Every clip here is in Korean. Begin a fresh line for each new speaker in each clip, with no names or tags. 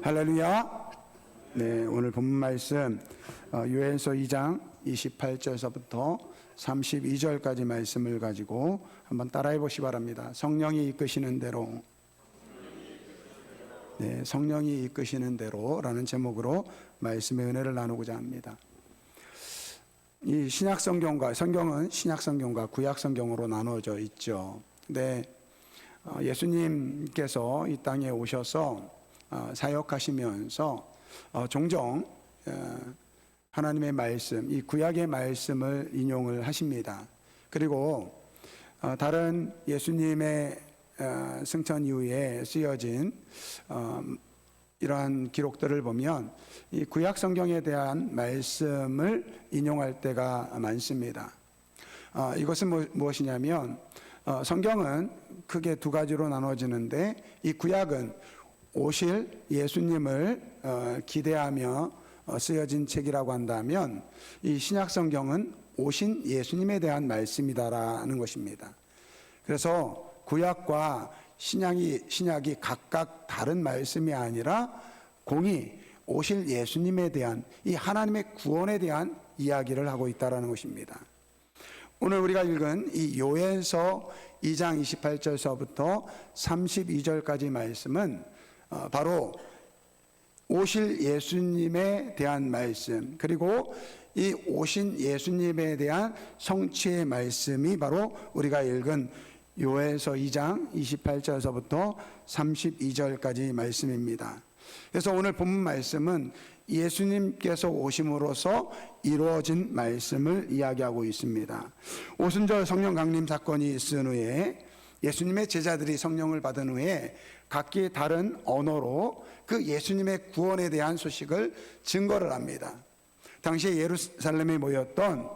할렐루야. 네, 오늘 본문 말씀 요엘서 2장 28절서부터 32절까지 말씀을 가지고 한번 따라해 보시기 바랍니다. 성령이 이끄시는 대로, 네, 성령이 이끄시는 대로라는 제목으로 말씀의 은혜를 나누고자 합니다. 이 신약 성경과, 성경은 신약 성경과 구약 성경으로 나누어져 있죠. 근데 예수님께서 이 땅에 오셔서 사역하시면서 종종 하나님의 말씀, 이 구약의 말씀을 인용을 하십니다. 그리고 다른 예수님의 승천 이후에 쓰여진 이러한 기록들을 보면 이 구약 성경에 대한 말씀을 인용할 때가 많습니다. 이것은 무엇이냐면 성경은 크게 두 가지로 나눠지는데, 이 구약은 오실 예수님을 기대하며 쓰여진 책이라고 한다면, 이 신약 성경은 오신 예수님에 대한 말씀이다라는 것입니다. 그래서 구약과 신약이 각각 다른 말씀이 아니라 공히 오실 예수님에 대한, 이 하나님의 구원에 대한 이야기를 하고 있다는 것입니다. 오늘 우리가 읽은 이 요엘서 2장 28절서부터 32절까지 말씀은 바로 오실 예수님에 대한 말씀, 그리고 이 오신 예수님에 대한 성취의 말씀이 바로 우리가 읽은 요엘서 2장 28절서부터 32절까지 말씀입니다. 그래서 오늘 본문 말씀은 예수님께서 오심으로써 이루어진 말씀을 이야기하고 있습니다. 오순절 성령 강림 사건이 있은 후에 예수님의 제자들이 성령을 받은 후에 각기 다른 언어로 그 예수님의 구원에 대한 소식을 증거를 합니다. 당시에 예루살렘에 모였던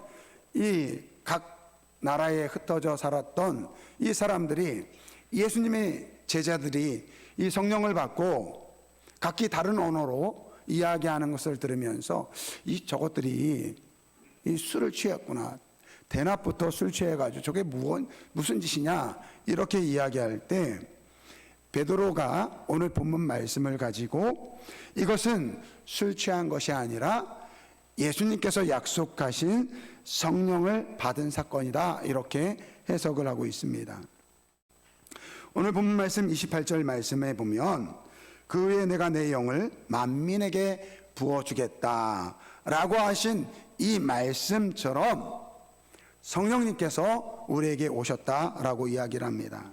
이 각 나라에 흩어져 살았던 이 사람들이, 예수님의 제자들이 이 성령을 받고 각기 다른 언어로 이야기하는 것을 들으면서 저것들이 이 술을 취했구나, 대낮부터 술 취해가지고 저게 무슨 짓이냐, 이렇게 이야기할 때 베드로가 오늘 본문 말씀을 가지고 이것은 술 취한 것이 아니라 예수님께서 약속하신 성령을 받은 사건이다, 이렇게 해석을 하고 있습니다. 오늘 본문 말씀 28절 말씀에 보면 그 후에 내가 내 영을 만민에게 부어주겠다 라고 하신 이 말씀처럼 성령님께서 우리에게 오셨다라고 이야기를 합니다.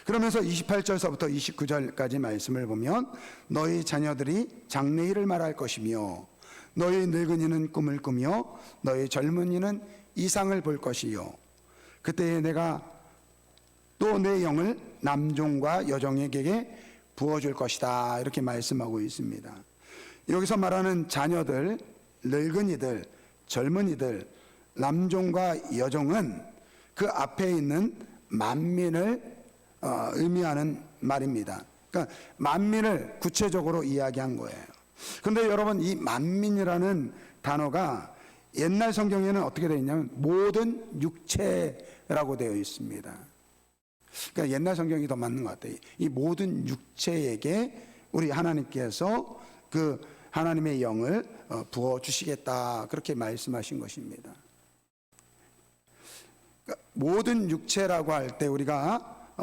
그러면서 28절서부터 29절까지 말씀을 보면 너희 자녀들이 장래일을 말할 것이며 너희 늙은이는 꿈을 꾸며 너희 젊은이는 이상을 볼 것이요 그때에 내가 또 내 영을 남종과 여종에게 부어줄 것이다, 이렇게 말씀하고 있습니다. 여기서 말하는 자녀들, 늙은이들, 젊은이들, 남종과 여종은 그 앞에 있는 만민을 의미하는 말입니다. 그러니까 만민을 구체적으로 이야기한 거예요. 그런데 여러분, 이 만민이라는 단어가 옛날 성경에는 어떻게 되어 있냐면 모든 육체라고 되어 있습니다. 그러니까 옛날 성경이 더 맞는 것 같아요. 이 모든 육체에게 우리 하나님께서 그 하나님의 영을 부어주시겠다, 그렇게 말씀하신 것입니다. 그러니까 모든 육체라고 할 때 우리가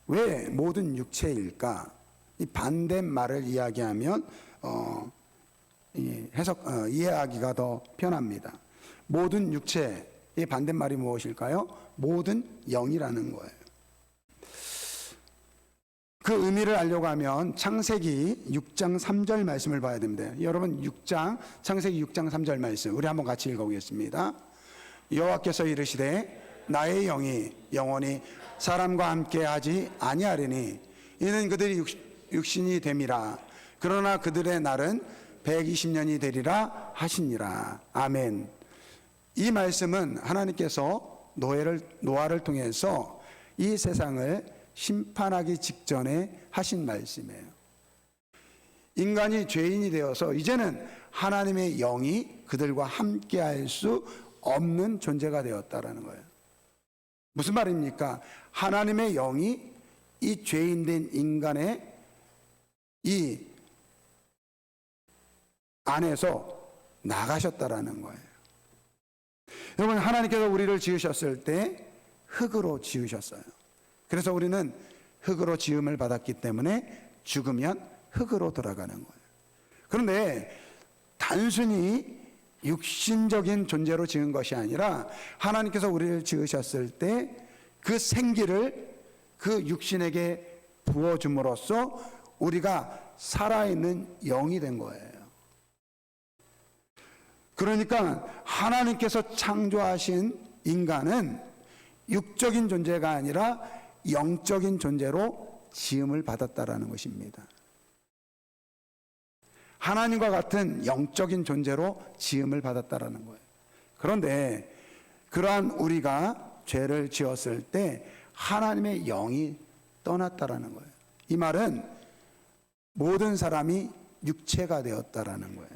왜 모든 육체일까? 이 반대말을 이야기하면 이해하기가 더 편합니다. 모든 육체의 반대말이 무엇일까요? 모든 영이라는 거예요. 그 의미를 알려고 하면 창세기 6장 3절 말씀을 봐야 됩니다. 여러분, 창세기 6장 3절 말씀 우리 한번 같이 읽어보겠습니다. 여호와께서 이르시되 나의 영이 영원히 사람과 함께 하지 아니하리니 이는 그들이 육신이 됨이라. 그러나 그들의 날은 120년이 되리라 하시니라. 아멘. 이 말씀은 하나님께서 노아를 통해서 이 세상을 심판하기 직전에 하신 말씀이에요. 인간이 죄인이 되어서 이제는 하나님의 영이 그들과 함께 할 수 없는 존재가 되었다라는 거예요. 무슨 말입니까? 하나님의 영이 이 죄인된 인간의 이 안에서 나가셨다라는 거예요. 여러분, 하나님께서 우리를 지으셨을 때 흙으로 지으셨어요. 그래서 우리는 흙으로 지음을 받았기 때문에 죽으면 흙으로 돌아가는 거예요. 그런데 단순히 육신적인 존재로 지은 것이 아니라 하나님께서 우리를 지으셨을 때 그 생기를 그 육신에게 부어줌으로써 우리가 살아있는 영이 된 거예요. 그러니까 하나님께서 창조하신 인간은 육적인 존재가 아니라 영적인 존재로 지음을 받았다라는 것입니다. 하나님과 같은 영적인 존재로 지음을 받았다라는 거예요. 그런데 그러한 우리가 죄를 지었을 때 하나님의 영이 떠났다라는 거예요. 이 말은 모든 사람이 육체가 되었다라는 거예요.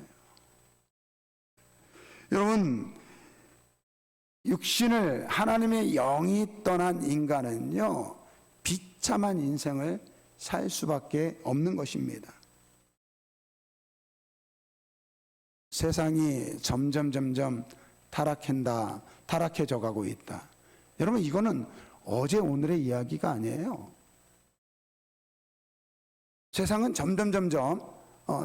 여러분, 육신을 하나님의 영이 떠난 인간은요, 비참한 인생을 살 수밖에 없는 것입니다. 세상이 점점 타락해져 가고 있다. 여러분, 이거는 어제 오늘의 이야기가 아니에요. 세상은 점점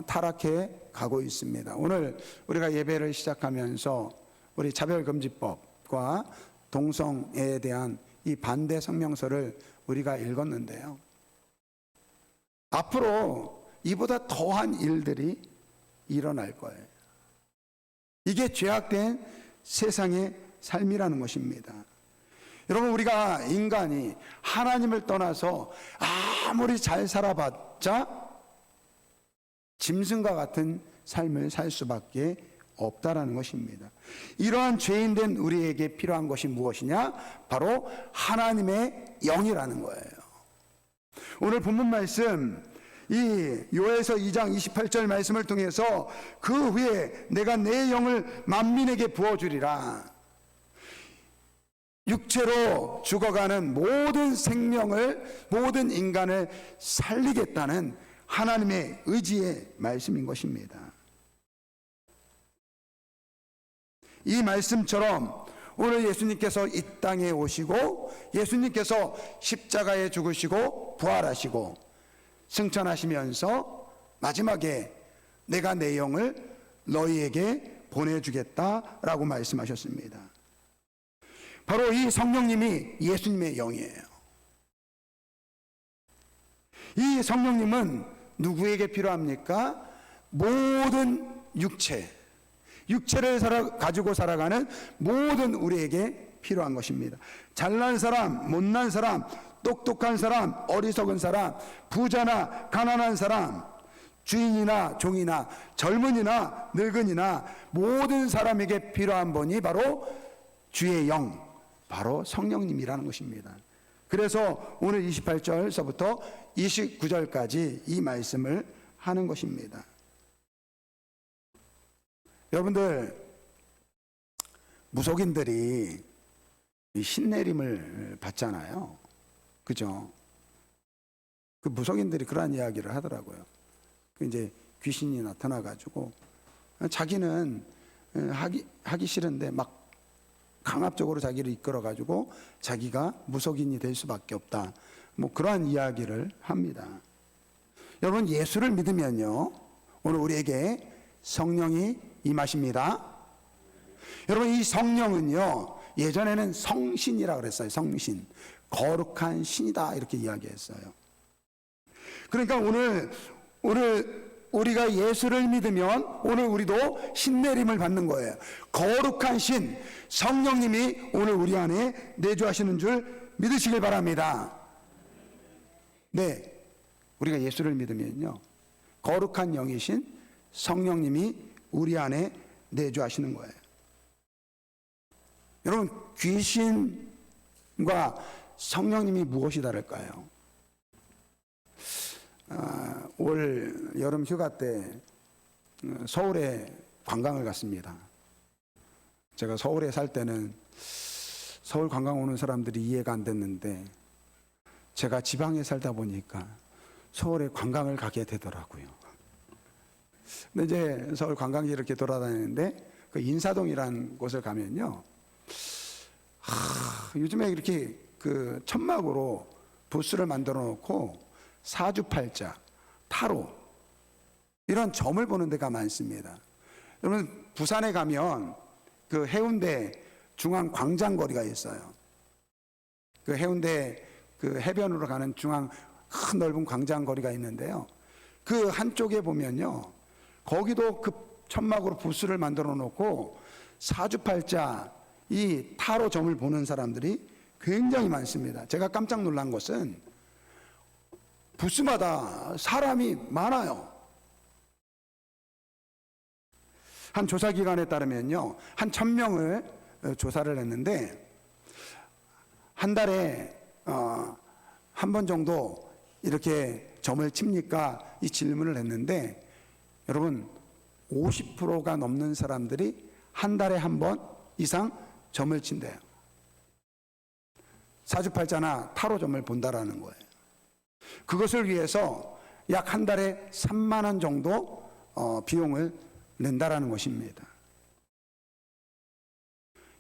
타락해 가고 있습니다. 오늘 우리가 예배를 시작하면서 우리 차별금지법과 동성애에 대한 이 반대 성명서를 우리가 읽었는데요. 앞으로 이보다 더한 일들이 일어날 거예요. 이게 죄악된 세상의 삶이라는 것입니다. 여러분, 우리가 인간이 하나님을 떠나서 아무리 잘 살아봤자 짐승과 같은 삶을 살 수밖에 없다라는 것입니다. 이러한 죄인된 우리에게 필요한 것이 무엇이냐? 바로 하나님의 영이라는 거예요. 오늘 본문 말씀, 이 요엘서 2장 28절 말씀을 통해서 그 후에 내가 내 영을 만민에게 부어주리라. 육체로 죽어가는 모든 생명을, 모든 인간을 살리겠다는 하나님의 의지의 말씀인 것입니다. 이 말씀처럼 오늘 예수님께서 이 땅에 오시고 예수님께서 십자가에 죽으시고 부활하시고 승천하시면서 마지막에 내가 내 영을 너희에게 보내주겠다라고 말씀하셨습니다. 바로 이 성령님이 예수님의 영이에요. 이 성령님은 누구에게 필요합니까? 모든 육체를 가지고 살아가는 모든 우리에게 필요한 것입니다. 잘난 사람, 못난 사람, 똑똑한 사람, 어리석은 사람, 부자나 가난한 사람, 주인이나 종이나 젊은이나 늙은이나 모든 사람에게 필요한 분이 바로 주의 영, 바로 성령님이라는 것입니다. 그래서 오늘 28절서부터 29절까지 이 말씀을 하는 것입니다. 여러분들, 무속인들이 신내림을 받잖아요. 그죠? 그 무속인들이 그러한 이야기를 하더라고요. 이제 귀신이 나타나가지고 자기는 하기 싫은데 막 강압적으로 자기를 이끌어가지고 자기가 무속인이 될 수밖에 없다. 뭐 그러한 이야기를 합니다. 여러분, 예수를 믿으면요, 오늘 우리에게 성령이 임하십니다. 여러분, 이 성령은요, 예전에는 성신이라고 그랬어요. 성신, 거룩한 신이다, 이렇게 이야기했어요. 그러니까 오늘 우리가 예수를 믿으면 오늘 우리도 신내림을 받는 거예요. 거룩한 신, 성령님이 오늘 우리 안에 내주하시는 줄 믿으시길 바랍니다. 네, 우리가 예수를 믿으면요, 거룩한 영이신 성령님이 우리 안에 내주하시는 거예요. 여러분, 귀신과 성령님이 무엇이 다를까요? 올 여름 휴가 때 서울에 관광을 갔습니다. 제가 서울에 살 때는 서울 관광 오는 사람들이 이해가 안 됐는데, 제가 지방에 살다 보니까 서울에 관광을 가게 되더라고요. 근데 이제 서울 관광지 이렇게 돌아다니는데 그 인사동이라는 곳을 가면요, 요즘에 이렇게 그 천막으로 부스를 만들어 놓고 사주팔자, 타로 이런 점을 보는 데가 많습니다. 여러분 부산에 가면 그 해운대 중앙 광장거리가 있어요. 그 해운대 그 해변으로 가는 중앙 큰 넓은 광장거리가 있는데요. 그 한쪽에 보면요, 거기도 그 천막으로 부스를 만들어 놓고 사주팔자 이 타로 점을 보는 사람들이 굉장히 많습니다. 제가 깜짝 놀란 것은 부스마다 사람이 많아요. 한 조사기관에 따르면요, 한 1000명을 조사를 했는데 한 달에 한 번 정도 이렇게 점을 칩니까? 이 질문을 했는데 여러분 50%가 넘는 사람들이 한 달에 한 번 이상 점을 친대요. 사주팔자나 타로 점을 본다라는 거예요. 그것을 위해서 약 한 달에 3만 원 정도 비용을 낸다라는 것입니다.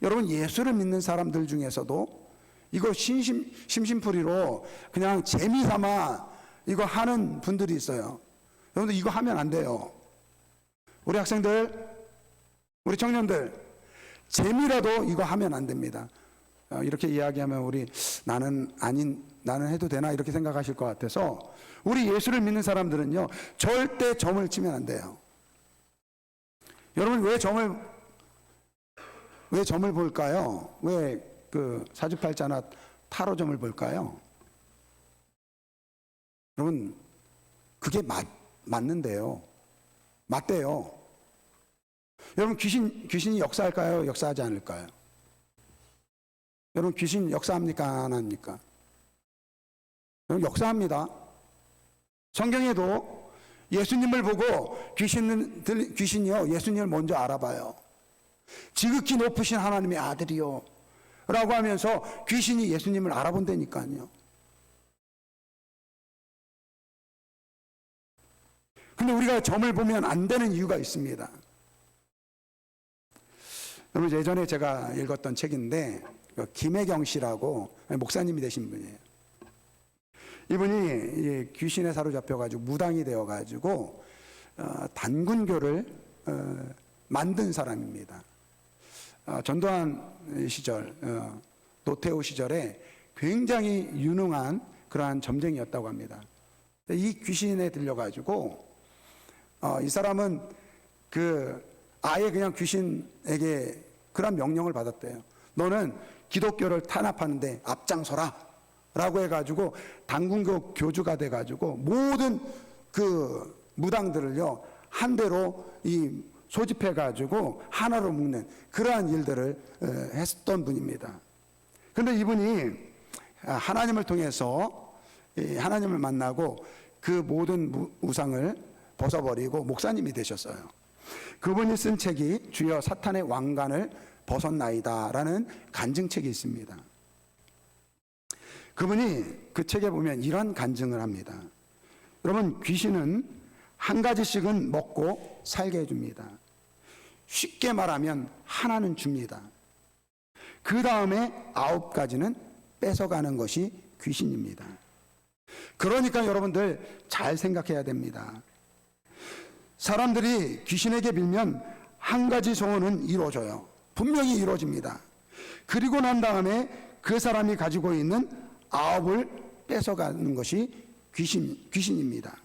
여러분 예수를 믿는 사람들 중에서도 이거 심심풀이로 그냥 재미삼아 이거 하는 분들이 있어요. 여러분들 이거 하면 안 돼요. 우리 학생들, 우리 청년들, 재미라도 이거 하면 안 됩니다. 이렇게 이야기하면 나는 해도 되나 이렇게 생각하실 것 같아서 우리 예수를 믿는 사람들은요 절대 점을 치면 안 돼요. 여러분 왜 점을 볼까요? 왜 그 사주팔자나 타로점을 볼까요? 여러분 그게 맞는데요. 맞대요. 여러분 귀신이 역사할까요? 역사하지 않을까요? 여러분 귀신 역사합니까? 안 합니까? 여러분 역사합니다. 성경에도 예수님을 보고 귀신이요 예수님을 먼저 알아봐요. 지극히 높으신 하나님의 아들이요 라고 하면서 귀신이 예수님을 알아본다니까요. 근데 우리가 점을 보면 안 되는 이유가 있습니다. 여러분 예전에 제가 읽었던 책인데 김혜경 씨라고 목사님이 되신 분이에요. 이분이 귀신에 사로잡혀가지고 무당이 되어가지고 단군교를 만든 사람입니다. 전두환 시절, 노태우 시절에 굉장히 유능한 그러한 점쟁이였다고 합니다. 이 귀신에 들려가지고 이 사람은 아예 그냥 귀신에게 그런 명령을 받았대요. 너는 기독교를 탄압하는데 앞장서라 라고 해가지고 단군교 교주가 돼가지고 모든 그 무당들을요 한 대로 소집해가지고 하나로 묶는 그러한 일들을 했던 분입니다. 그런데 이분이 하나님을 통해서 하나님을 만나고 그 모든 우상을 벗어버리고 목사님이 되셨어요. 그분이 쓴 책이 주여 사탄의 왕관을 벗었나이다 라는 간증책이 있습니다. 그분이 그 책에 보면 이런 간증을 합니다. 여러분 귀신은 한 가지씩은 먹고 살게 해줍니다. 쉽게 말하면 하나는 줍니다. 그 다음에 9가지는 뺏어가는 것이 귀신입니다. 그러니까 여러분들 잘 생각해야 됩니다. 사람들이 귀신에게 빌면 한 가지 소원은 이루어져요. 분명히 이루어집니다. 그리고 난 다음에 그 사람이 가지고 있는 9을 뺏어가는 것이 귀신입니다.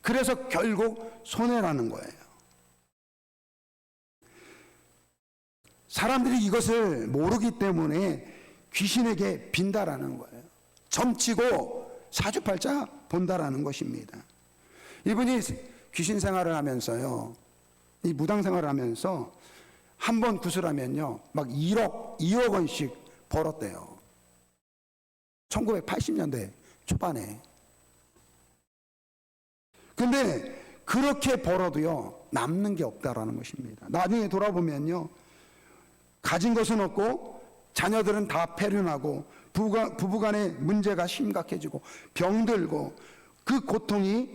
그래서 결국 손해라는 거예요. 사람들이 이것을 모르기 때문에 귀신에게 빈다라는 거예요. 점치고 사주팔자 본다라는 것입니다. 이분이 귀신 생활을 하면서요, 이 무당 생활을 하면서 한 번 구슬하면요 막 2억 원씩 벌었대요. 1980년대 초반에. 근데 그렇게 벌어도요 남는 게 없다라는 것입니다. 나중에 돌아보면요 가진 것은 없고 자녀들은 다 폐륜하고 부부간의 문제가 심각해지고 병들고 그 고통이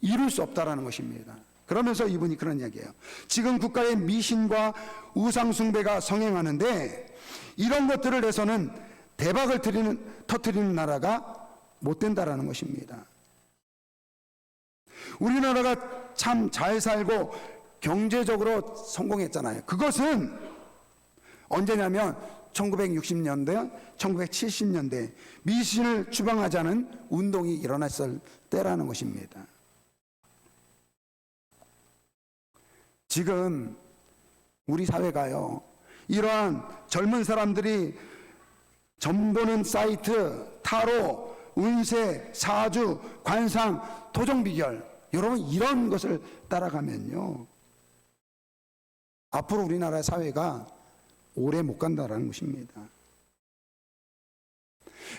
이룰 수 없다라는 것입니다. 그러면서 이분이 그런 이야기예요. 지금 국가의 미신과 우상숭배가 성행하는데 이런 것들을 해서는 대박을 터뜨리는 나라가 못 된다라는 것입니다. 우리나라가 참 잘 살고 경제적으로 성공했잖아요. 그것은 언제냐면 1960년대, 1970년대 미신을 추방하자는 운동이 일어났을 때라는 것입니다. 지금 우리 사회가요, 이러한 젊은 사람들이 점보는 사이트, 타로, 운세, 사주, 관상, 토종비결, 여러분 이런 것을 따라가면요, 앞으로 우리나라 사회가 오래 못 간다라는 것입니다.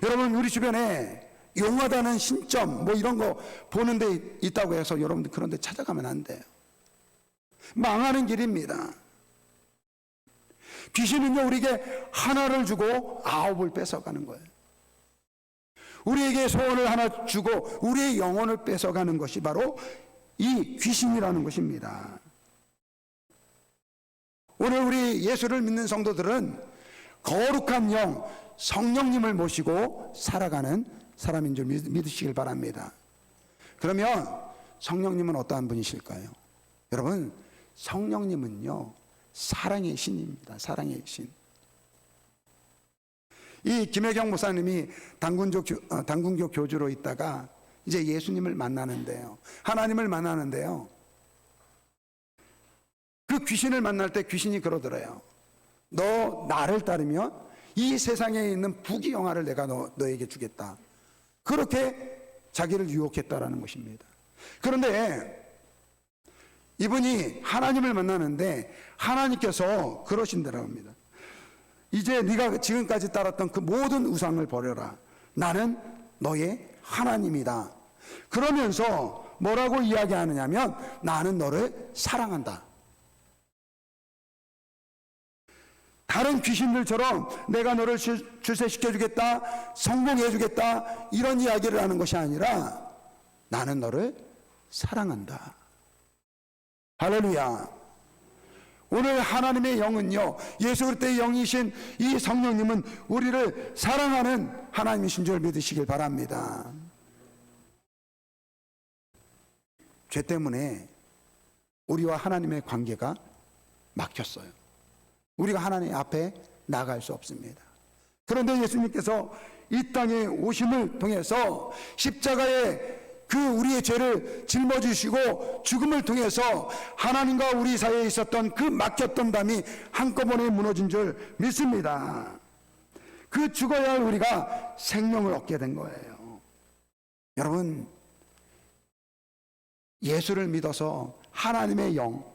여러분, 우리 주변에 용하다는 신점 뭐 이런 거 보는 데 있다고 해서 여러분들 그런 데 찾아가면 안 돼요. 망하는 길입니다. 귀신은요, 우리에게 하나를 주고 9을 뺏어가는 거예요. 우리에게 소원을 하나 주고 우리의 영혼을 뺏어가는 것이 바로 이 귀신이라는 것입니다. 오늘 우리 예수를 믿는 성도들은 거룩한 영, 성령님을 모시고 살아가는 사람인 줄 믿으시길 바랍니다. 그러면 성령님은 어떠한 분이실까요? 여러분, 성령님은요, 사랑의 신입니다. 사랑의 신. 이 김혜경 목사님이 당군교 교주로 있다가 이제 예수님을 만나는데요, 하나님을 만나는데요, 그 귀신을 만날 때 귀신이 그러더래요. 너 나를 따르면 이 세상에 있는 부귀영화를 내가 너에게 주겠다. 그렇게 자기를 유혹했다라는 것입니다. 그런데 이분이 하나님을 만나는데 하나님께서 그러신다라고 합니다. 이제 네가 지금까지 따랐던 그 모든 우상을 버려라. 나는 너의 하나님이다. 그러면서 뭐라고 이야기하느냐면 나는 너를 사랑한다. 다른 귀신들처럼 내가 너를 출세시켜주겠다, 성공해주겠다, 이런 이야기를 하는 것이 아니라 나는 너를 사랑한다. 할렐루야. 오늘 하나님의 영은요, 예수 그리스도의 영이신 이 성령님은 우리를 사랑하는 하나님이신 줄 믿으시길 바랍니다. 죄 때문에 우리와 하나님의 관계가 막혔어요. 우리가 하나님 앞에 나갈 수 없습니다. 그런데 예수님께서 이 땅에 오심을 통해서 십자가에 그 우리의 죄를 짊어지시고 죽음을 통해서 하나님과 우리 사이에 있었던 그 막혔던 담이 한꺼번에 무너진 줄 믿습니다. 그 죽어야 할 우리가 생명을 얻게 된 거예요. 여러분, 예수를 믿어서 하나님의 영,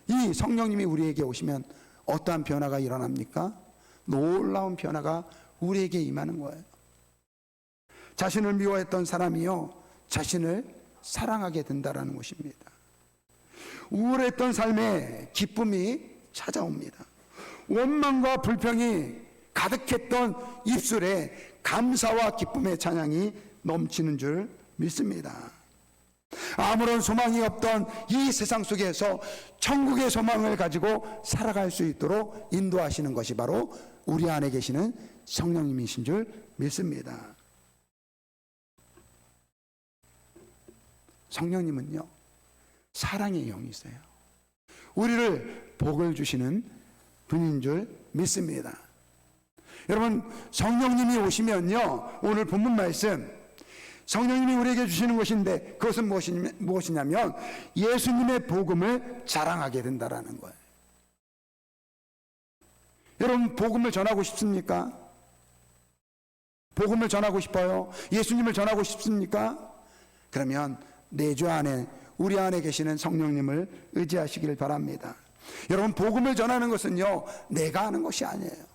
이 성령님이 우리에게 오시면 어떠한 변화가 일어납니까? 놀라운 변화가 우리에게 임하는 거예요. 자신을 미워했던 사람이요, 자신을 사랑하게 된다라는 것입니다. 우울했던 삶에 기쁨이 찾아옵니다. 원망과 불평이 가득했던 입술에 감사와 기쁨의 찬양이 넘치는 줄 믿습니다. 아무런 소망이 없던 이 세상 속에서 천국의 소망을 가지고 살아갈 수 있도록 인도하시는 것이 바로 우리 안에 계시는 성령님이신 줄 믿습니다. 성령님은요, 사랑의 영이세요. 우리를 복을 주시는 분인 줄 믿습니다. 여러분, 성령님이 오시면요, 오늘 본문 말씀 성령님이 우리에게 주시는 것인데 그것은 무엇이냐면 예수님의 복음을 자랑하게 된다라는 거예요. 여러분, 복음을 전하고 싶습니까? 복음을 전하고 싶어요? 예수님을 전하고 싶습니까? 그러면 내주 안에, 우리 안에 계시는 성령님을 의지하시길 바랍니다. 여러분, 복음을 전하는 것은요, 내가 하는 것이 아니에요.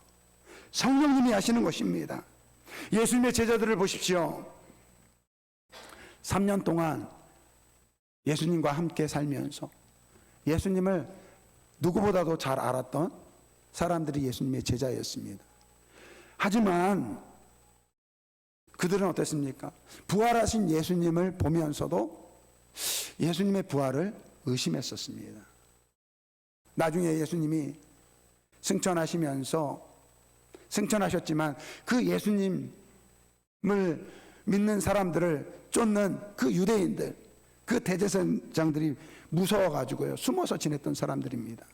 성령님이 하시는 것입니다. 예수님의 제자들을 보십시오. 3년 동안 예수님과 함께 살면서 예수님을 누구보다도 잘 알았던 사람들이 예수님의 제자였습니다. 하지만 그들은 어땠습니까? 부활하신 예수님을 보면서도 예수님의 부활을 의심했었습니다. 나중에 예수님이 승천하셨지만 그 예수님을 믿는 사람들을 쫓는 그 유대인들, 그 대제사장들이 무서워가지고요, 숨어서 지냈던 사람들입니다.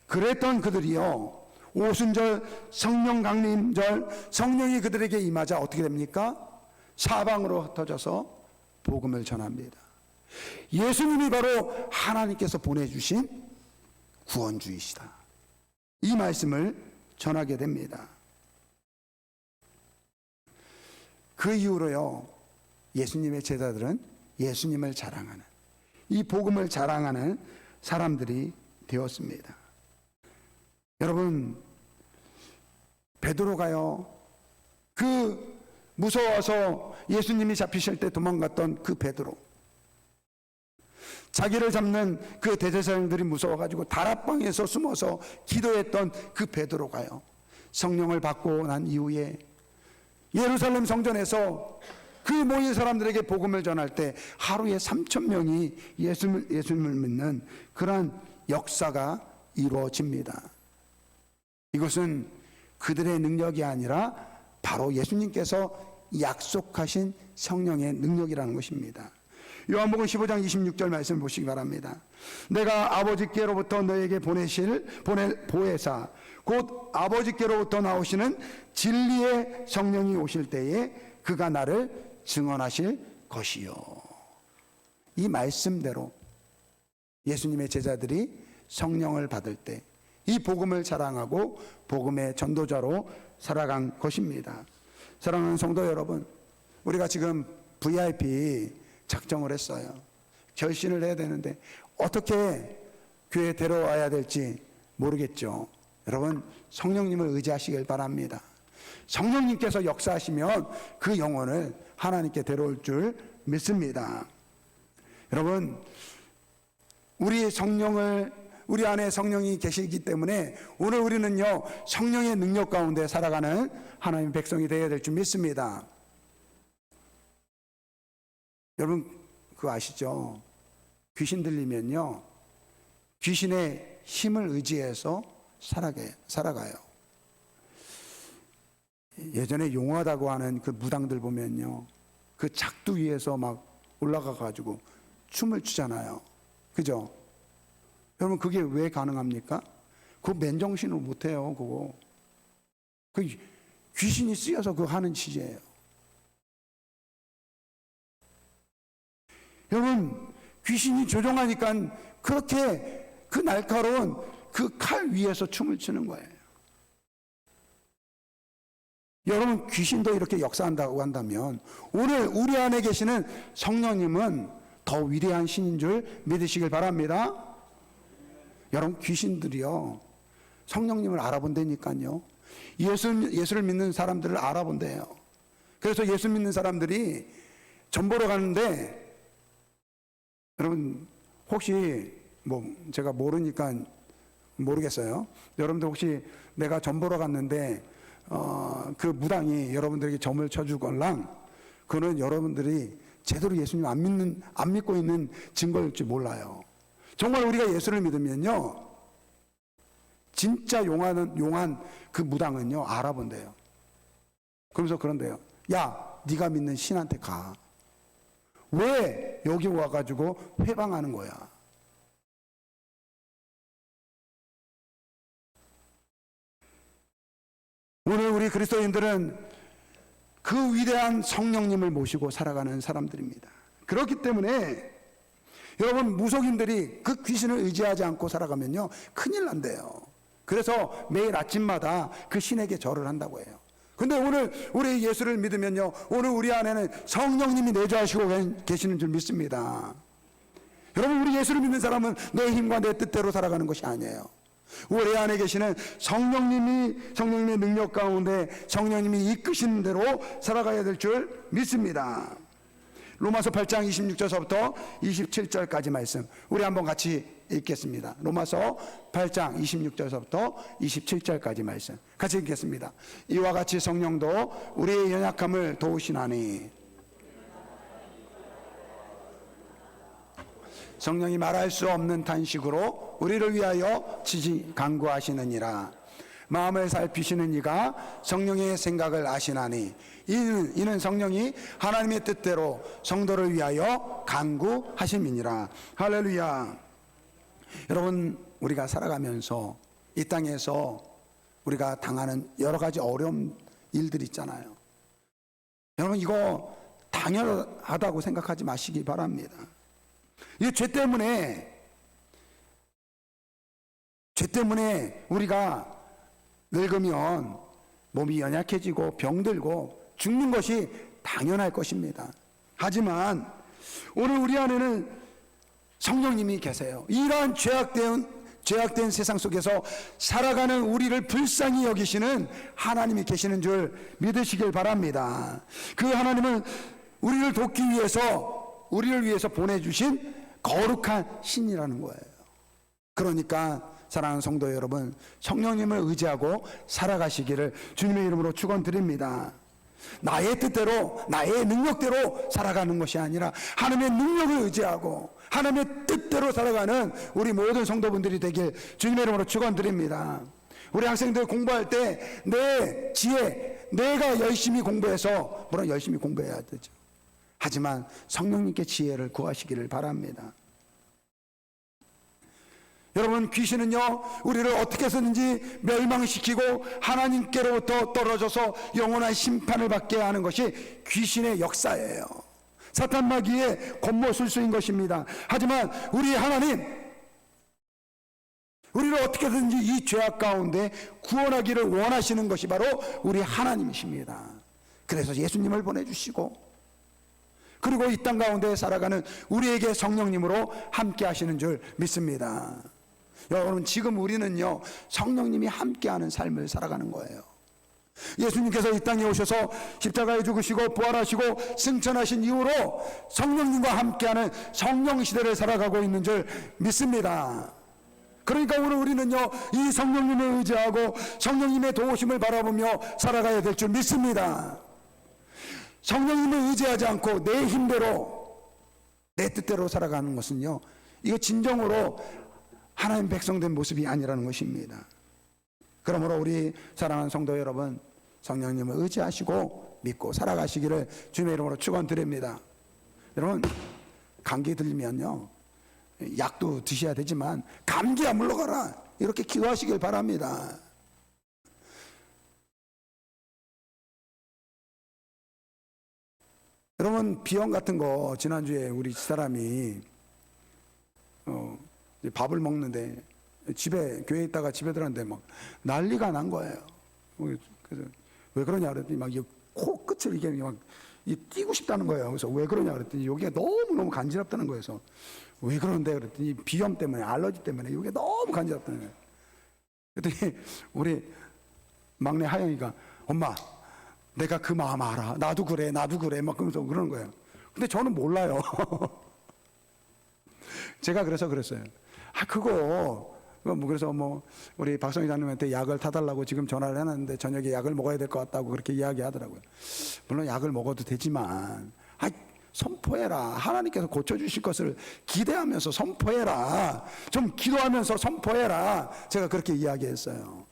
그랬던 그들이요, 오순절 성령 강림절 성령이 그들에게 임하자 어떻게 됩니까? 사방으로 흩어져서 복음을 전합니다. 예수님이 바로 하나님께서 보내주신 구원주이시다, 이 말씀을 전하게 됩니다. 그 이후로요, 예수님의 제자들은 예수님을 자랑하는, 이 복음을 자랑하는 사람들이 되었습니다. 여러분, 베드로가요, 그 무서워서 예수님이 잡히실 때 도망갔던 그 베드로, 자기를 잡는 그 대제사장들이 무서워가지고 다락방에서 숨어서 기도했던 그 베드로가요, 성령을 받고 난 이후에 예루살렘 성전에서 그 모인 사람들에게 복음을 전할 때 하루에 3,000명이 예수님을 믿는 그러한 역사가 이루어집니다. 이것은 그들의 능력이 아니라 바로 예수님께서 약속하신 성령의 능력이라는 것입니다. 요한복음 15장 26절 말씀 보시기 바랍니다. 내가 아버지께로부터 너에게 보혜사 곧 아버지께로부터 나오시는 진리의 성령이 오실 때에 그가 나를 증언하실 것이요. 이 말씀대로 예수님의 제자들이 성령을 받을 때 이 복음을 자랑하고 복음의 전도자로 살아간 것입니다. 사랑하는 성도 여러분, 우리가 지금 VIP 작정을 했어요. 결신을 해야 되는데 어떻게 교회에 데려와야 될지 모르겠죠. 여러분, 성령님을 의지하시길 바랍니다. 성령님께서 역사하시면 그 영혼을 하나님께 데려올 줄 믿습니다. 여러분, 우리 안에 성령이 계시기 때문에 오늘 우리는요, 성령의 능력 가운데 살아가는 하나님의 백성이 되어야 될 줄 믿습니다. 여러분, 그거 아시죠? 귀신 들리면요, 귀신의 힘을 의지해서 살아가요. 예전에 용하다고 하는 그 무당들 보면요, 그 작두 위에서 막 올라가 가지고 춤을 추잖아요. 그죠? 여러분, 그게 왜 가능합니까? 그거 맨정신으로 못해요. 그거 그 귀신이 쓰여서 그거 하는 짓이에요. 여러분, 귀신이 조종하니까 그렇게 그 날카로운 그 칼 위에서 춤을 추는 거예요. 여러분, 귀신도 이렇게 역사한다고 한다면 오늘 우리 안에 계시는 성령님은 더 위대한 신인 줄 믿으시길 바랍니다. 여러분, 귀신들이요, 성령님을 알아본다니까요. 예수를 믿는 사람들을 알아본대요. 그래서 예수 믿는 사람들이 전 보러 가는데, 여러분 혹시 제가 모르니까 모르겠어요. 여러분들 혹시 내가 점 보러 갔는데 그 무당이 여러분들에게 점을 쳐주걸랑, 그거는 여러분들이 제대로 예수님 안 믿고 있는 증거일지 몰라요. 정말 우리가 예수를 믿으면요, 진짜 용한 그 무당은요 알아본대요. 그러면서 그런데요, 야, 네가 믿는 신한테 가. 왜 여기 와가지고 회방하는 거야? 오늘 우리 그리스도인들은 그 위대한 성령님을 모시고 살아가는 사람들입니다. 그렇기 때문에 여러분, 무속인들이 그 귀신을 의지하지 않고 살아가면요 큰일 난대요. 그래서 매일 아침마다 그 신에게 절을 한다고 해요. 근데 오늘 우리 예수를 믿으면요, 오늘 우리 안에는 성령님이 내주하시고 계시는 줄 믿습니다. 여러분, 우리 예수를 믿는 사람은 내 힘과 내 뜻대로 살아가는 것이 아니에요. 우리 안에 계시는 성령님의 능력 가운데 성령님이 이끄시는 대로 살아가야 될 줄 믿습니다. 로마서 8장 26절서부터 27절까지 말씀 우리 한번 같이 읽겠습니다. 로마서 8장 26절서부터 27절까지 말씀 같이 읽겠습니다. 이와 같이 성령도 우리의 연약함을 도우시나니 성령이 말할 수 없는 탄식으로 우리를 위하여 간구하시느니라. 마음을 살피시는 이가 성령의 생각을 아시나니 이는 성령이 하나님의 뜻대로 성도를 위하여 간구하심이니라. 할렐루야. 여러분, 우리가 살아가면서 이 땅에서 우리가 당하는 여러 가지 어려운 일들이 있잖아요. 여러분, 이거 당연하다고 생각하지 마시기 바랍니다. 이 죄 때문에 우리가 늙으면 몸이 연약해지고 병들고 죽는 것이 당연할 것입니다. 하지만 오늘 우리 안에는 성령님이 계세요. 이러한 죄악된 세상 속에서 살아가는 우리를 불쌍히 여기시는 하나님이 계시는 줄 믿으시길 바랍니다. 그 하나님은 우리를 위해서 보내주신 거룩한 신이라는 거예요. 그러니까 사랑하는 성도 여러분, 성령님을 의지하고 살아가시기를 주님의 이름으로 축원드립니다. 나의 뜻대로 나의 능력대로 살아가는 것이 아니라 하나님의 능력을 의지하고 하나님의 뜻대로 살아가는 우리 모든 성도분들이 되길 주님의 이름으로 축원드립니다. 우리 학생들 공부할 때 내 지혜, 내가 열심히 공부해서, 물론 열심히 공부해야 되죠. 하지만 성령님께 지혜를 구하시기를 바랍니다. 여러분, 귀신은요 우리를 어떻게 해서든지 멸망시키고 하나님께로부터 떨어져서 영원한 심판을 받게 하는 것이 귀신의 역사예요. 사탄 마귀의 권모술수인 것입니다. 하지만 우리 하나님, 우리를 어떻게든지 이 죄악 가운데 구원하기를 원하시는 것이 바로 우리 하나님이십니다. 그래서 예수님을 보내주시고, 그리고 이 땅 가운데 살아가는 우리에게 성령님으로 함께 하시는 줄 믿습니다. 여러분, 지금 우리는요 성령님이 함께하는 삶을 살아가는 거예요. 예수님께서 이 땅에 오셔서 십자가에 죽으시고 부활하시고 승천하신 이후로 성령님과 함께하는 성령 시대를 살아가고 있는 줄 믿습니다. 그러니까 오늘 우리는요 이 성령님을 의지하고 성령님의 도우심을 바라보며 살아가야 될 줄 믿습니다. 성령님을 의지하지 않고 내 힘대로 내 뜻대로 살아가는 것은요, 이거 진정으로 하나님 백성된 모습이 아니라는 것입니다. 그러므로 우리 사랑하는 성도 여러분, 성령님을 의지하시고 믿고 살아가시기를 주님의 이름으로 축원드립니다. 여러분, 감기 들리면요 약도 드셔야 되지만 감기야 물러가라 이렇게 기도하시길 바랍니다. 여러분, 비염 같은 거 지난주에 우리 집사람이 밥을 먹는데 교회에 있다가 집에 들어갔는데 막 난리가 난 거예요. 그래서 왜 그러냐 그랬더니 막 코 끝을 이게 막 띄고 싶다는 거예요. 그래서 왜 그러냐 그랬더니 여기가 너무너무 간지럽다는 거예요. 그래서 왜 그러는데 그랬더니 비염 때문에, 알러지 때문에 여기가 너무 간지럽다는 거예요. 그랬더니 우리 막내 하영이가 엄마 내가 그 마음 알아. 나도 그래 막 그러면서 그러는 거예요. 근데 저는 몰라요. 제가 그래서 그랬어요. 그래서 우리 박성 회장님한테 약을 타달라고 지금 전화를 해놨는데 저녁에 약을 먹어야 될 것 같다고 그렇게 이야기하더라고요. 물론 약을 먹어도 되지만 선포해라. 하나님께서 고쳐주실 것을 기대하면서 선포해라. 좀 기도하면서 선포해라. 제가 그렇게 이야기했어요.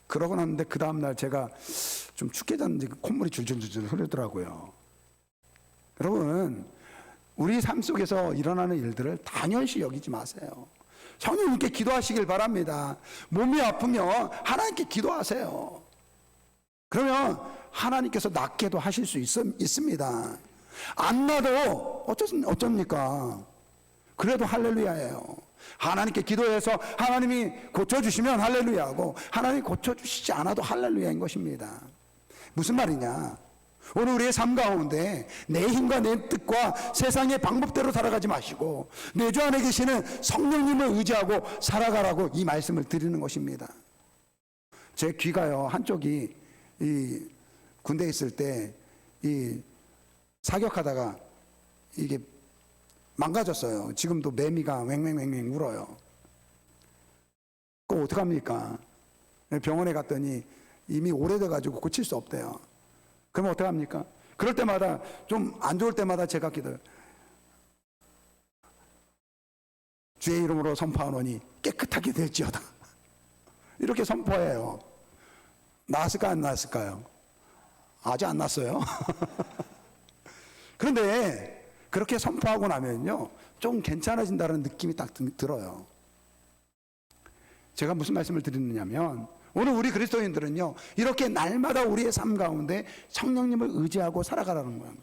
그러고 났는데 그 다음날 제가 좀 춥게 잤는지 콧물이 줄줄줄 흐르더라고요. 여러분, 우리 삶 속에서 일어나는 일들을 당연시 여기지 마세요. 성령님께 기도하시길 바랍니다. 몸이 아프면 하나님께 기도하세요. 그러면 하나님께서 낫게도 하실 수 있습니다. 안 나도 어쩝니까? 그래도 할렐루야예요. 하나님께 기도해서 하나님이 고쳐주시면 할렐루야고, 하나님이 고쳐주시지 않아도 할렐루야인 것입니다. 무슨 말이냐? 오늘 우리의 삶 가운데 내 힘과 내 뜻과 세상의 방법대로 살아가지 마시고 내 주 안에 계시는 성령님을 의지하고 살아가라고 이 말씀을 드리는 것입니다. 제 귀가요 한쪽이 이 군대에 있을 때 이 사격하다가 이게 망가졌어요. 지금도 매미가 왱왱왱왱 울어요. 그거 어떡합니까? 병원에 갔더니 이미 오래돼가지고 고칠 수 없대요. 그럼 어떡합니까? 그럴 때마다 좀 안 좋을 때마다 제가 기도해요. 주의 이름으로 선포하노니 깨끗하게 될지어다. 이렇게 선포해요. 나았을까 안 나았을까요? 아직 안 났어요. 그런데 그렇게 선포하고 나면요 좀 괜찮아진다는 느낌이 딱 들어요. 제가 무슨 말씀을 드리느냐면 오늘 우리 그리스도인들은요 이렇게 날마다 우리의 삶 가운데 성령님을 의지하고 살아가라는 거예요.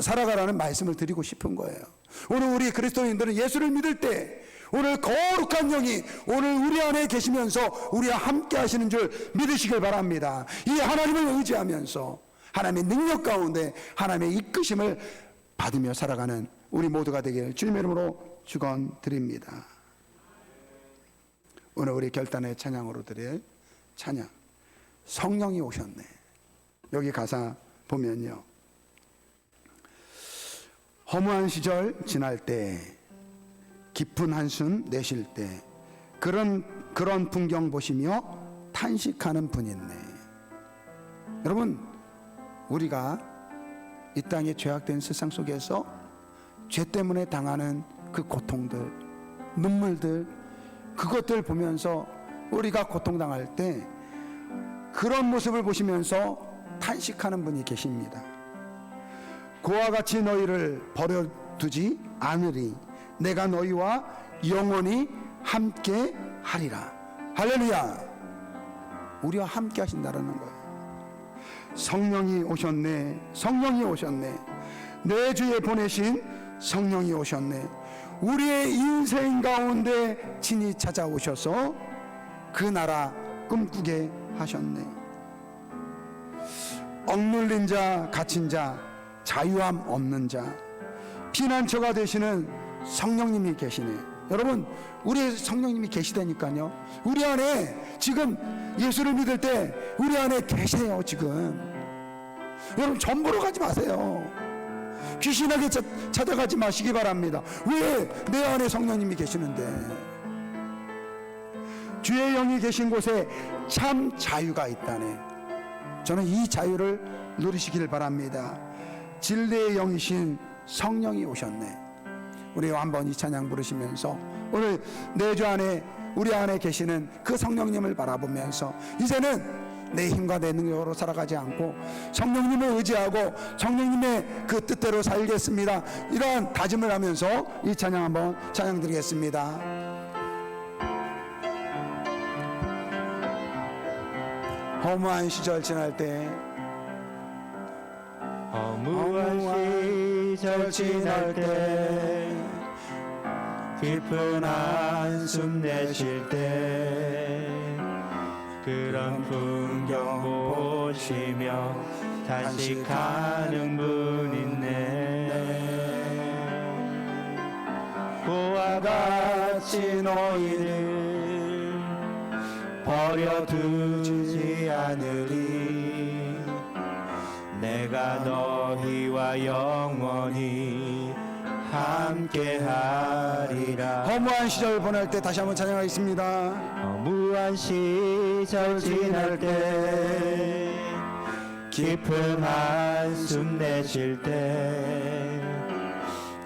살아가라는 말씀을 드리고 싶은 거예요. 오늘 우리 그리스도인들은 예수를 믿을 때 오늘 거룩한 영이 오늘 우리 안에 계시면서 우리와 함께 하시는 줄 믿으시길 바랍니다. 이 하나님을 의지하면서 하나님의 능력 가운데 하나님의 이끄심을 받으며 살아가는 우리 모두가 되길 주님의 이름으로 축원드립니다. 오늘 우리 결단의 찬양으로 드릴 찬양, 성령이 오셨네. 여기 가사 보면요, 허무한 시절 지날 때, 깊은 한숨 내쉴 때, 그런 풍경 보시며 탄식하는 분 있네. 여러분, 우리가 이 땅의 죄악된 세상 속에서 죄 때문에 당하는 그 고통들, 눈물들, 그것들 보면서 우리가 고통당할 때 그런 모습을 보시면서 탄식하는 분이 계십니다. 그와 같이 너희를 버려두지 않으리. 내가 너희와 영원히 함께 하리라. 할렐루야. 우리와 함께 하신다라는 거예요. 성령이 오셨네. 성령이 오셨네. 내 주에 보내신 성령이 오셨네. 우리의 인생 가운데 친히 찾아오셔서 그 나라 꿈꾸게 하셨네. 억눌린 자, 갇힌 자, 자유함 없는 자, 피난처가 되시는 성령님이 계시네. 여러분, 우리 성령님이 계시다니까요. 우리 안에 지금 예수를 믿을 때 우리 안에 계세요. 지금 여러분 전부로 가지 마세요. 귀신하게 찾아가지 마시기 바랍니다. 왜? 내 안에 성령님이 계시는데. 주의 영이 계신 곳에 참 자유가 있다네. 저는 이 자유를 누리시길 바랍니다. 진리의 영이신 성령이 오셨네. 우리 한번 이 찬양 부르시면서 오늘 내 주 안에 우리 안에 계시는 그 성령님을 바라보면서 이제는 내 힘과 내 능력으로 살아가지 않고 성령님을 의지하고 성령님의 그 뜻대로 살겠습니다. 이러한 다짐을 하면서 이 찬양 한번 찬양 드리겠습니다. 허무한 시절 지날 때,
허무한 시절 지날 때, 깊은 한숨 내쉴 때, 그런 풍경 보시며 탄식하는 분 있네. 그와 같이 너희를 버려두지 않으리. 내가 너희와 영원히 함께하리라.
허무한 시절 보낼 때 다시 한번 찬양하겠습니다.
허무한 시절 지날 때, 깊은 한숨 내쉴 때,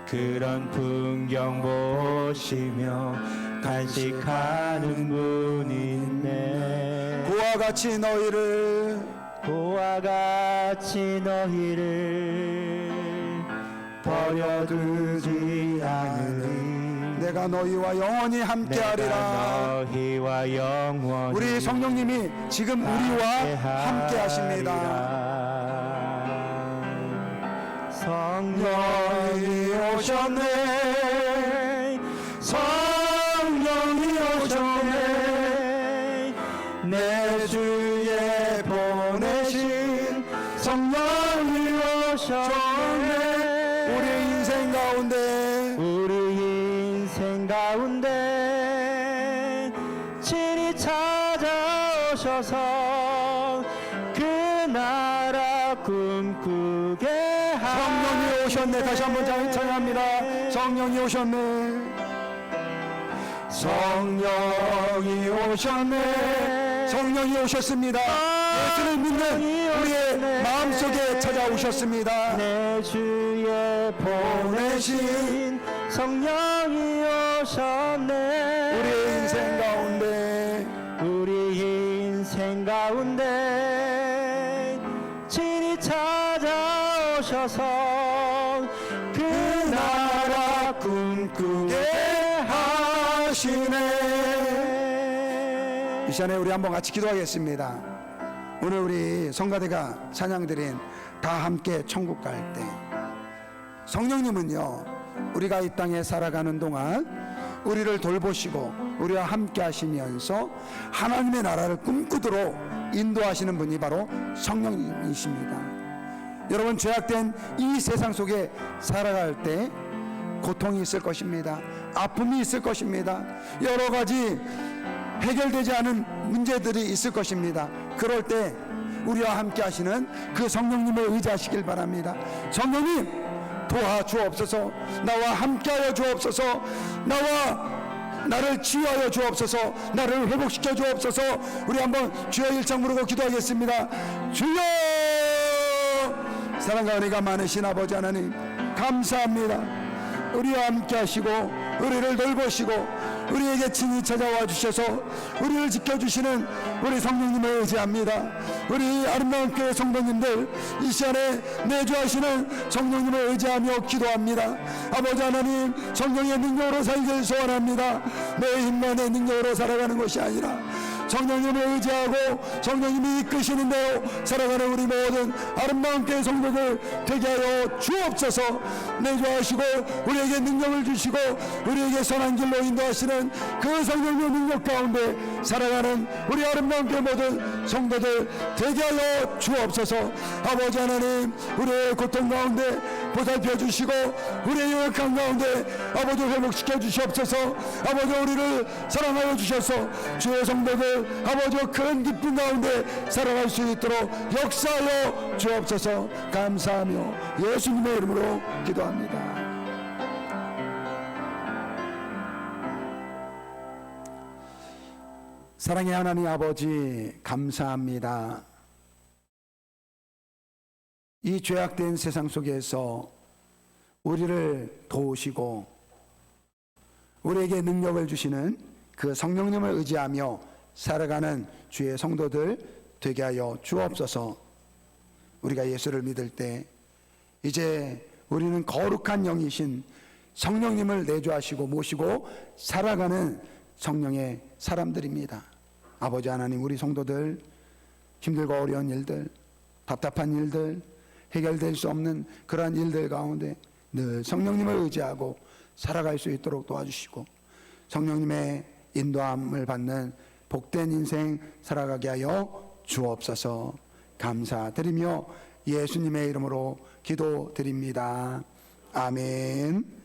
그런 풍경 보시며 간식하는 분 있네.
그와 같이 너희를
버려두지 않으리.
내가 너희와 영원히 함께하리라.
너희와 영원히
우리 성령님이 지금 우리와 함께 하십니다.
성령이 오셨네. 성령이 오셨네. 내 주에 보내신 성령이 오셨네.
우리 인생
가운데 친히 찾아오셔서 그 나라 꿈꾸게 하시네.
오셨네. 다시 한번 찬양합니다. 성령이 오셨네. 성령이 오셨네. 성령이 오셨습니다. 예수를 믿는 우리의 마음속에 찾아오셨습니다.
내 주에 보내신 성령이 오셨네.
우리의 인생 가운데
우리 인생 가운데 친히 찾아오셔서 그 나라 꿈꾸게 하시네.
이 시간에 우리 한번 같이 기도하겠습니다. 오늘 우리 성가대가 찬양드린 다 함께 천국 갈 때, 성령님은요 우리가 이 땅에 살아가는 동안 우리를 돌보시고 우리와 함께 하시면서 하나님의 나라를 꿈꾸도록 인도하시는 분이 바로 성령님이십니다. 여러분, 죄악된 이 세상 속에 살아갈 때 고통이 있을 것입니다. 아픔이 있을 것입니다. 여러 가지 해결되지 않은 문제들이 있을 것입니다. 그럴 때 우리와 함께 하시는 그 성령님을 의지하시길 바랍니다. 성령님 도와주옵소서. 나와 함께하여 주옵소서. 나를 치유하여 주옵소서. 나를 회복시켜 주옵소서. 우리 한번 주여 일창 부르고 기도하겠습니다. 주여! 사랑과 은혜가 많으신 아버지 하나님, 감사합니다. 우리와 함께 하시고 우리를 돌보시고 우리에게 친히 찾아와 주셔서 우리를 지켜주시는 우리 성령님을 의지합니다. 우리 아름다운 교회 성도님들, 이 시간에 내주하시는 성령님을 의지하며 기도합니다. 아버지 하나님, 성령의 능력으로 살기를 소원합니다. 내 힘과 내 능력으로 살아가는 것이 아니라 성령님을 의지하고 성령님이 이끄시는 대로 살아가는 우리 모든 아름다운 교회 성도들 되게 하여 주옵소서. 내주하시고 우리에게 능력을 주시고 우리에게 선한 길로 인도하시는 그 성령의 능력 가운데 살아가는 우리 아름다운 교회 모든 성도들 되게 하여 주옵소서. 아버지 하나님, 우리의 고통 가운데 보살펴 주시고 우리의 연약한 가운데 아버지 회복시켜 주시옵소서. 아버지, 우리를 사랑하여 주셔서 주의 성도들 아버지 큰 기쁨 가운데 살아갈 수 있도록 역사하여 주옵소서. 감사하며 예수님의 이름으로 기도합니다. 사랑의 하나님 아버지, 감사합니다. 이 죄악된 세상 속에서 우리를 도우시고 우리에게 능력을 주시는 그 성령님을 의지하며 살아가는 주의 성도들 되게 하여 주옵소서. 우리가 예수를 믿을 때 이제 우리는 거룩한 영이신 성령님을 내주하시고 모시고 살아가는 성령의 사람들입니다. 아버지 하나님, 우리 성도들 힘들고 어려운 일들, 답답한 일들, 해결될 수 없는 그러한 일들 가운데 늘 성령님을 의지하고 살아갈 수 있도록 도와주시고 성령님의 인도함을 받는 복된 인생 살아가게 하여 주옵소서. 감사드리며 예수님의 이름으로 기도드립니다. 아멘.